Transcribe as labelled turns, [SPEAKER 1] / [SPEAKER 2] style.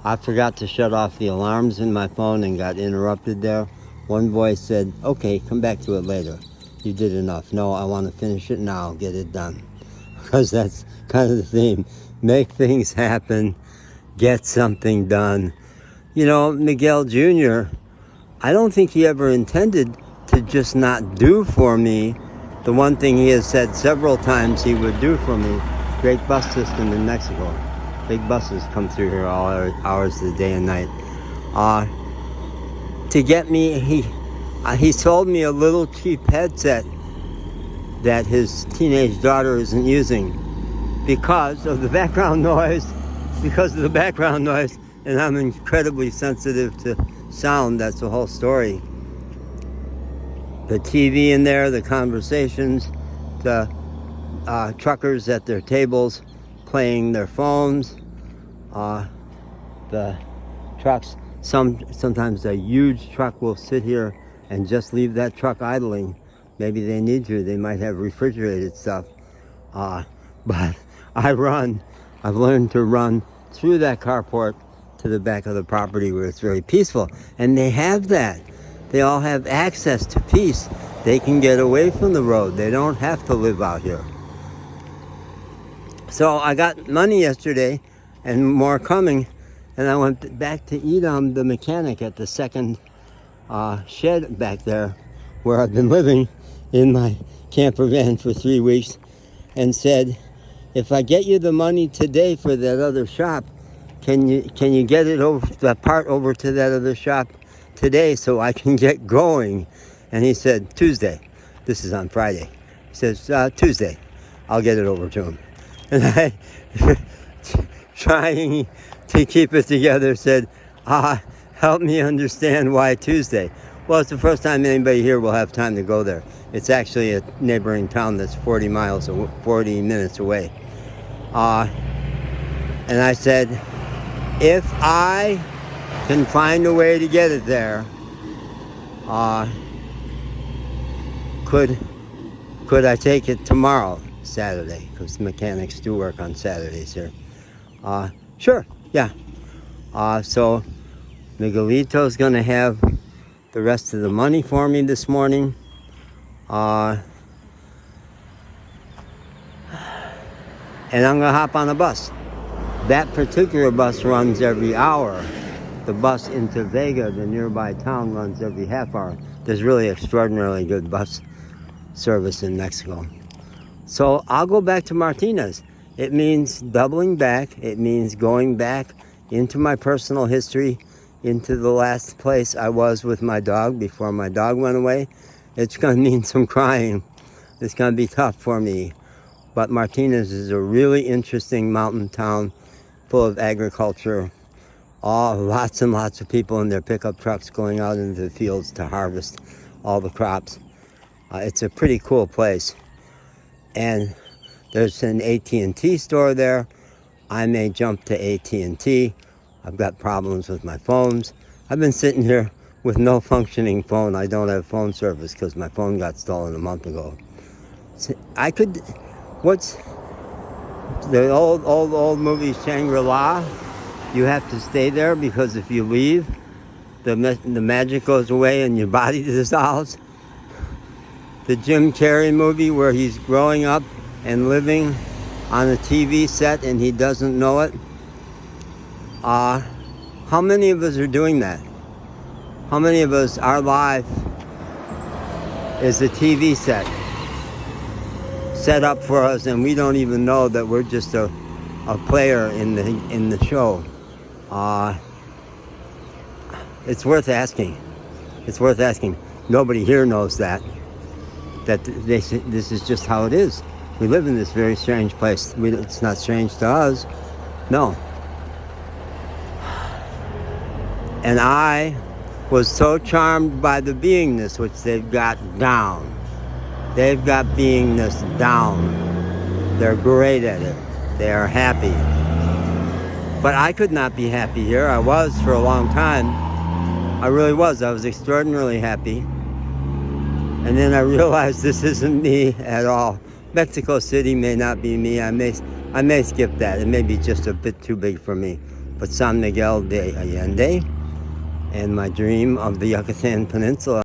[SPEAKER 1] I forgot to shut off the alarms in my phone and got interrupted there. One voice said, okay, come back to it later. You did enough. No, I want to finish it now, get it done. Because that's kind of the theme. Make things happen, get something done. You know, Miguel Jr., I don't think he ever intended to just not do for me the one thing he has said several times he would do for me. Great bus system in Mexico. Big buses come through here all hours of the day and night. To get me, he sold me a little cheap headset that his teenage daughter isn't using because of the background noise. And I'm incredibly sensitive to sound. That's the whole story. The TV in there, the conversations, the truckers at their tables playing their phones, the trucks. Sometimes a huge truck will sit here and just leave that truck idling. Maybe they need to. They might have refrigerated stuff. But I've learned to run through that carport to the back of the property where it's very peaceful. And they have that. They all have access to peace. They can get away from the road. They don't have to live out here. So I got money yesterday and more coming. And I went back to Edom, the mechanic, at the second shed back there where I've been living in my camper van for 3 weeks, and said, if I get you the money today for that other shop, can you get it over, the part over to that other shop today so I can get going? And he said, Tuesday. This is on Friday. He says, Tuesday, I'll get it over to him. And I, trying to keep it together, said, help me understand why Tuesday. Well, it's the first time anybody here will have time to go there. It's actually a neighboring town that's 40 minutes away. And I said, if I can find a way to get it there, could I take it tomorrow, Saturday? Because mechanics do work on Saturdays here. Sure, yeah. So Miguelito's gonna have the rest of the money for me this morning. And I'm gonna hop on a bus. That particular bus runs every hour. The bus into Vega, the nearby town, runs every half hour. There's really extraordinarily good bus service in Mexico. So I'll go back to Martinez. It means doubling back. It means going back into my personal history, into the last place I was with my dog before my dog went away. It's going to mean some crying. It's going to be tough for me. But Martinez is a really interesting mountain town full of agriculture. Lots and lots of people in their pickup trucks going out into the fields to harvest all the crops. It's a pretty cool place. And there's an AT&T store there. I may jump to AT&T. I've got problems with my phones. I've been sitting here with no functioning phone. I don't have phone service because my phone got stolen a month ago. What's the old movie Shangri-La? You have to stay there because if you leave, the magic goes away and your body dissolves. The Jim Carrey movie where he's growing up and living on a TV set and he doesn't know it. How many of us are doing that? How many of us, our life is a TV set up for us and we don't even know that we're just a player in the show. It's worth asking. It's worth asking. Nobody here knows that this is just how it is. We live in this very strange place. It's not strange to us. No. And I was so charmed by the beingness which they've got down. They've got beingness down. They're great at it. They are happy. But I could not be happy here. I was for a long time. I really was. I was extraordinarily happy. And then I realized this isn't me at all. Mexico City may not be me. I may skip that. It may be just a bit too big for me. but San Miguel de Allende, and my dream of the Yucatan Peninsula.